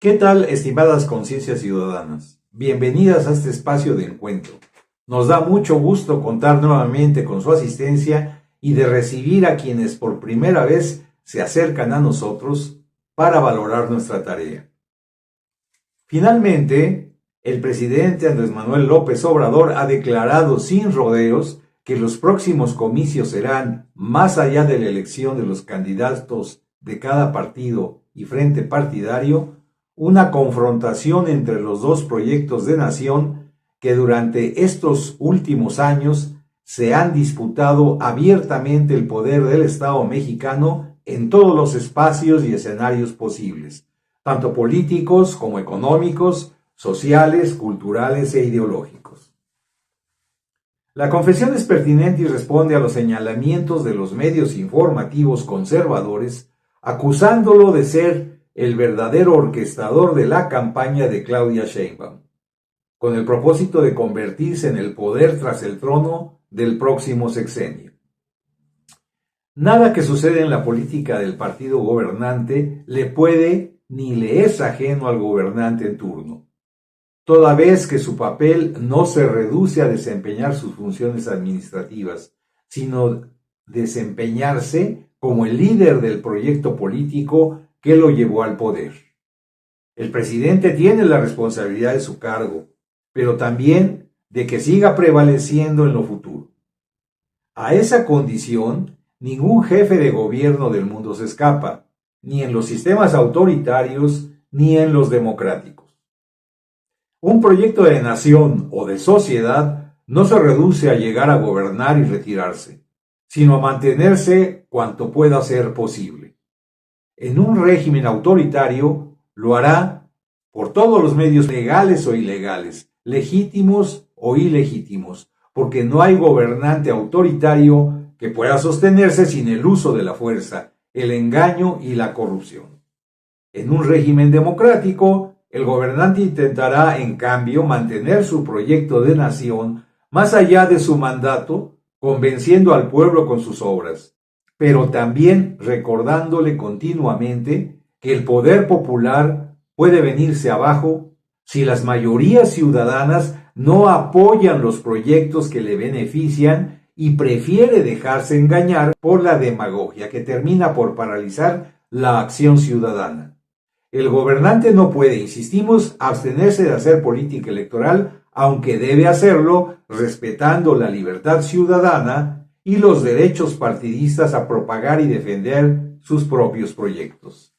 ¿Qué tal, estimadas conciencias ciudadanas? Bienvenidas a este espacio de encuentro. Nos da mucho gusto contar nuevamente con su asistencia y de recibir a quienes por primera vez se acercan a nosotros para valorar nuestra tarea. Finalmente, el presidente Andrés Manuel López Obrador ha declarado sin rodeos que los próximos comicios serán, más allá de la elección de los candidatos de cada partido y frente partidario, una confrontación entre los dos proyectos de nación que durante estos últimos años se han disputado abiertamente el poder del Estado mexicano en todos los espacios y escenarios posibles, tanto políticos como económicos, sociales, culturales e ideológicos. La confesión es pertinente y responde a los señalamientos de los medios informativos conservadores, acusándolo de ser el verdadero orquestador de la campaña de Claudia Sheinbaum, con el propósito de convertirse en el poder tras el trono del próximo sexenio. Nada que sucede en la política del partido gobernante le puede ni le es ajeno al gobernante en turno, toda vez que su papel no se reduce a desempeñar sus funciones administrativas, sino desempeñarse como el líder del proyecto político que lo llevó al poder. El presidente tiene la responsabilidad de su cargo, pero también de que siga prevaleciendo en lo futuro. A esa condición, ningún jefe de gobierno del mundo se escapa, ni en los sistemas autoritarios, ni en los democráticos. Un proyecto de nación o de sociedad no se reduce a llegar a gobernar y retirarse, sino a mantenerse cuanto pueda ser posible. En un régimen autoritario lo hará por todos los medios legales o ilegales, legítimos o ilegítimos, porque no hay gobernante autoritario que pueda sostenerse sin el uso de la fuerza, el engaño y la corrupción. En un régimen democrático, el gobernante intentará, en cambio, mantener su proyecto de nación más allá de su mandato, convenciendo al pueblo con sus obras, pero también recordándole continuamente que el poder popular puede venirse abajo si las mayorías ciudadanas no apoyan los proyectos que le benefician y prefiere dejarse engañar por la demagogia que termina por paralizar la acción ciudadana. El gobernante no puede, insistimos, abstenerse de hacer política electoral, aunque debe hacerlo respetando la libertad ciudadana y los derechos partidistas a propagar y defender sus propios proyectos.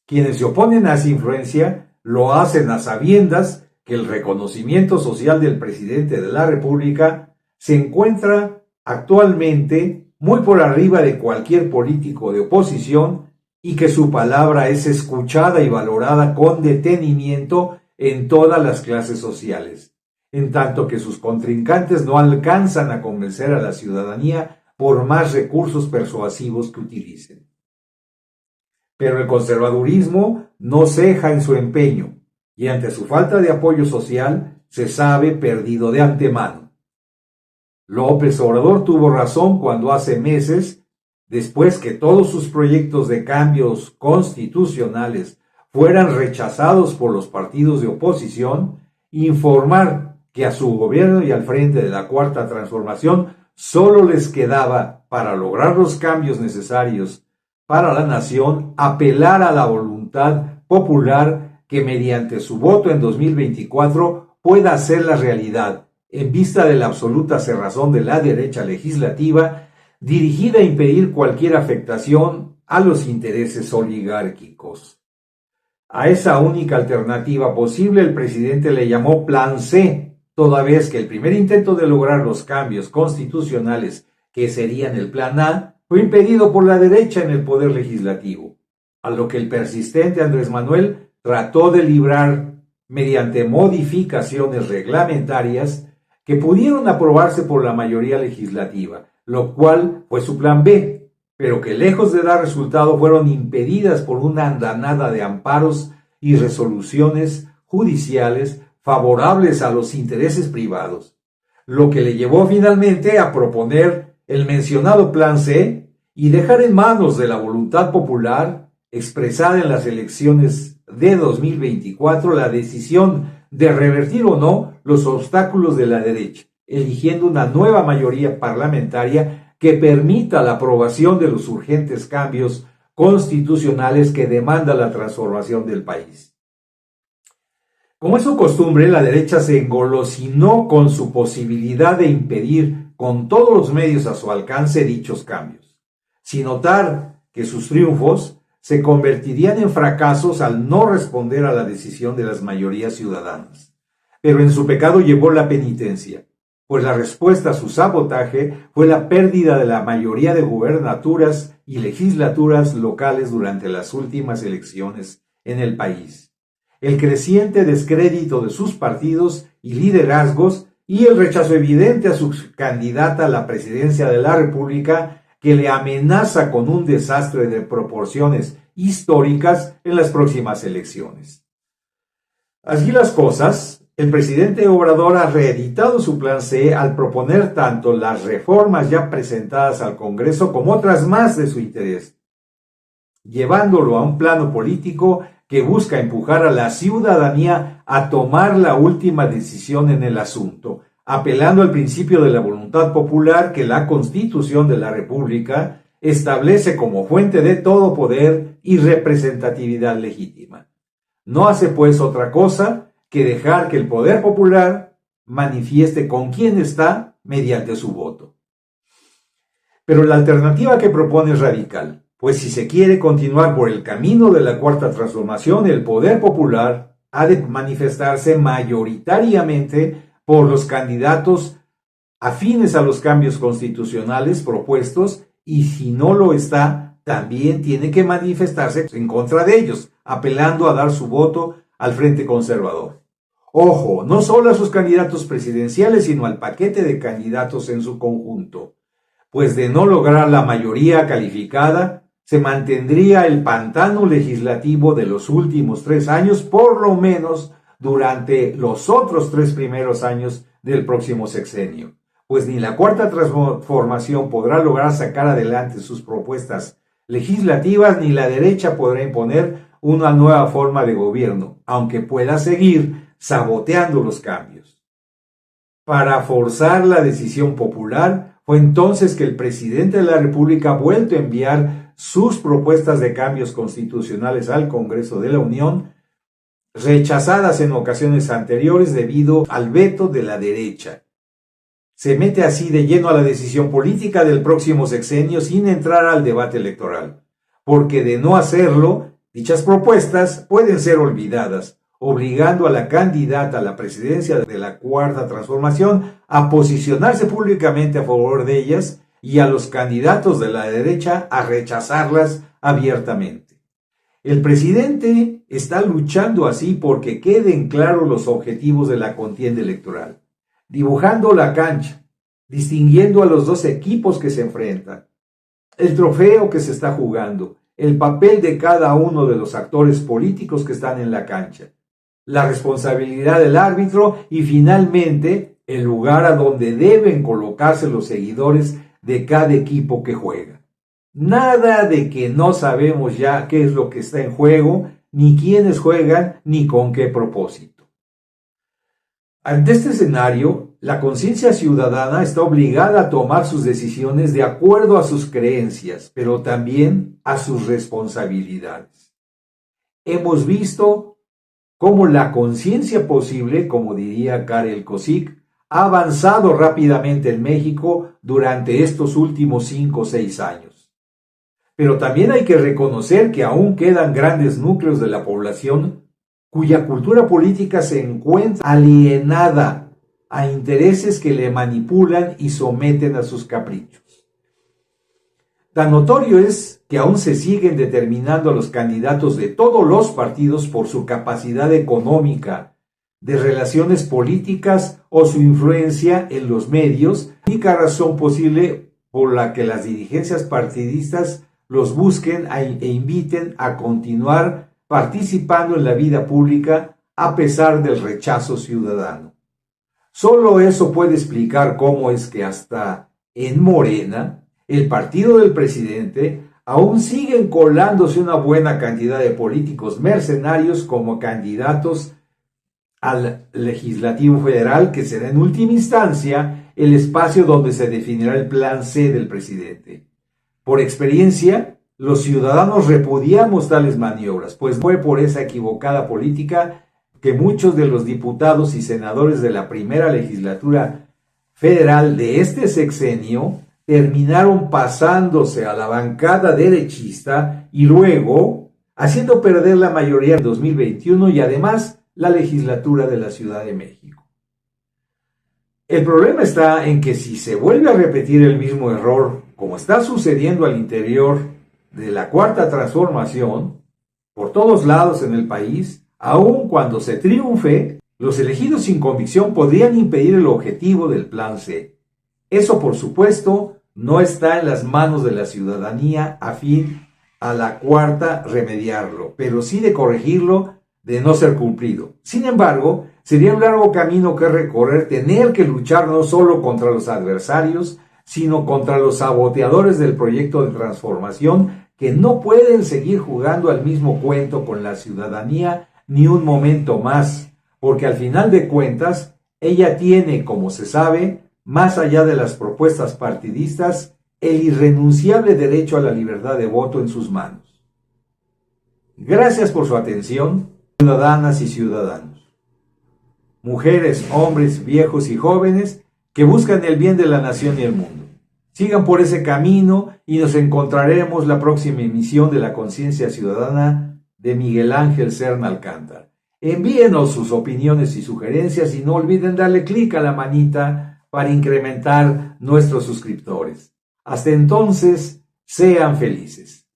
Quienes se oponen a esa influencia lo hacen a sabiendas que el reconocimiento social del presidente de la República se encuentra actualmente muy por arriba de cualquier político de oposición y que su palabra es escuchada y valorada con detenimiento en todas las clases sociales, en tanto que sus contrincantes no alcanzan a convencer a la ciudadanía por más recursos persuasivos que utilicen. Pero el conservadurismo no ceja en su empeño, y ante su falta de apoyo social se sabe perdido de antemano. López Obrador tuvo razón cuando hace meses, después que todos sus proyectos de cambios constitucionales fueran rechazados por los partidos de oposición, informar que a su gobierno y al frente de la Cuarta Transformación solo les quedaba, para lograr los cambios necesarios para la nación, apelar a la voluntad popular que mediante su voto en 2024 pueda hacerla realidad, en vista de la absoluta cerrazón de la derecha legislativa, dirigida a impedir cualquier afectación a los intereses oligárquicos. A esa única alternativa posible el presidente le llamó Plan C, toda vez que el primer intento de lograr los cambios constitucionales, que serían el Plan A, fue impedido por la derecha en el poder legislativo, a lo que el persistente Andrés Manuel trató de librar mediante modificaciones reglamentarias que pudieron aprobarse por la mayoría legislativa, lo cual fue su Plan B, pero que lejos de dar resultado fueron impedidas por una andanada de amparos y resoluciones judiciales favorables a los intereses privados, lo que le llevó finalmente a proponer el mencionado Plan C y dejar en manos de la voluntad popular expresada en las elecciones de 2024 la decisión de revertir o no los obstáculos de la derecha, eligiendo una nueva mayoría parlamentaria que permita la aprobación de los urgentes cambios constitucionales que demanda la transformación del país. Como es su costumbre, la derecha se engolosinó con su posibilidad de impedir con todos los medios a su alcance dichos cambios, sin notar que sus triunfos se convertirían en fracasos al no responder a la decisión de las mayorías ciudadanas. Pero en su pecado llevó la penitencia, pues la respuesta a su sabotaje fue la pérdida de la mayoría de gubernaturas y legislaturas locales durante las últimas elecciones en el país, el creciente descrédito de sus partidos y liderazgos y el rechazo evidente a su candidata a la presidencia de la República, que le amenaza con un desastre de proporciones históricas en las próximas elecciones. Así las cosas, el presidente Obrador ha reeditado su plan C al proponer tanto las reformas ya presentadas al Congreso como otras más de su interés, llevándolo a un plano político que busca empujar a la ciudadanía a tomar la última decisión en el asunto, apelando al principio de la voluntad popular que la Constitución de la República establece como fuente de todo poder y representatividad legítima. No hace pues otra cosa que dejar que el poder popular manifieste con quién está mediante su voto. Pero la alternativa que propone es radical, pues si se quiere continuar por el camino de la cuarta transformación, el poder popular ha de manifestarse mayoritariamente por los candidatos afines a los cambios constitucionales propuestos, y si no lo está, también tiene que manifestarse en contra de ellos, apelando a dar su voto al Frente Conservador. Ojo, no solo a sus candidatos presidenciales, sino al paquete de candidatos en su conjunto, pues de no lograr la mayoría calificada, se mantendría el pantano legislativo de los últimos 3 años, por lo menos durante los otros 3 primeros años del próximo sexenio, pues ni la cuarta transformación podrá lograr sacar adelante sus propuestas legislativas, ni la derecha podrá imponer una nueva forma de gobierno, aunque pueda seguir saboteando los cambios. Para forzar la decisión popular, fue entonces que el presidente de la República ha vuelto a enviar sus propuestas de cambios constitucionales al Congreso de la Unión, rechazadas en ocasiones anteriores debido al veto de la derecha. Se mete así de lleno a la decisión política del próximo sexenio sin entrar al debate electoral, porque de no hacerlo, dichas propuestas pueden ser olvidadas, obligando a la candidata a la presidencia de la Cuarta Transformación a posicionarse públicamente a favor de ellas y a los candidatos de la derecha a rechazarlas abiertamente. El presidente está luchando así porque queden claros los objetivos de la contienda electoral, dibujando la cancha, distinguiendo a los dos equipos que se enfrentan, el trofeo que se está jugando, el papel de cada uno de los actores políticos que están en la cancha, la responsabilidad del árbitro y finalmente el lugar a donde deben colocarse los seguidores de cada equipo que juega. Nada de que no sabemos ya qué es lo que está en juego, ni quiénes juegan, ni con qué propósito. Ante este escenario, la conciencia ciudadana está obligada a tomar sus decisiones de acuerdo a sus creencias, pero también a sus responsabilidades. Hemos visto cómo la conciencia posible, como diría Karel Kosik, ha avanzado rápidamente en México durante estos últimos 5 o 6 años. Pero también hay que reconocer que aún quedan grandes núcleos de la población cuya cultura política se encuentra alienada a intereses que le manipulan y someten a sus caprichos. Tan notorio es que aún se siguen determinando a los candidatos de todos los partidos por su capacidad económica, de relaciones políticas o su influencia en los medios, única razón posible por la que las dirigencias partidistas los busquen e inviten a continuar participando en la vida pública a pesar del rechazo ciudadano. Solo eso puede explicar cómo es que hasta en Morena, el partido del presidente, aún siguen colándose una buena cantidad de políticos mercenarios como candidatos al Legislativo Federal, que será en última instancia el espacio donde se definirá el plan C del presidente. Por experiencia, los ciudadanos repudiamos tales maniobras, pues fue por esa equivocada política que muchos de los diputados y senadores de la primera legislatura federal de este sexenio terminaron pasándose a la bancada derechista y luego haciendo perder la mayoría en 2021 y además la legislatura de la Ciudad de México. El problema está en que si se vuelve a repetir el mismo error, como está sucediendo al interior de la Cuarta Transformación, por todos lados en el país, aun cuando se triunfe, los elegidos sin convicción podrían impedir el objetivo del Plan C. Eso, por supuesto, no está en las manos de la ciudadanía afín a la Cuarta remediarlo, pero sí de corregirlo de no ser cumplido. Sin embargo, sería un largo camino que recorrer tener que luchar no solo contra los adversarios, sino contra los saboteadores del proyecto de transformación que no pueden seguir jugando al mismo cuento con la ciudadanía ni un momento más, porque al final de cuentas, ella tiene, como se sabe, más allá de las propuestas partidistas, el irrenunciable derecho a la libertad de voto en sus manos. Gracias por su atención, ciudadanas y ciudadanos. Mujeres, hombres, viejos y jóvenes que buscan el bien de la nación y el mundo. Sigan por ese camino y nos encontraremos la próxima emisión de La Conciencia Ciudadana de Miguel Ángel Serna Alcántara. Envíenos sus opiniones y sugerencias y no olviden darle clic a la manita para incrementar nuestros suscriptores. Hasta entonces, sean felices.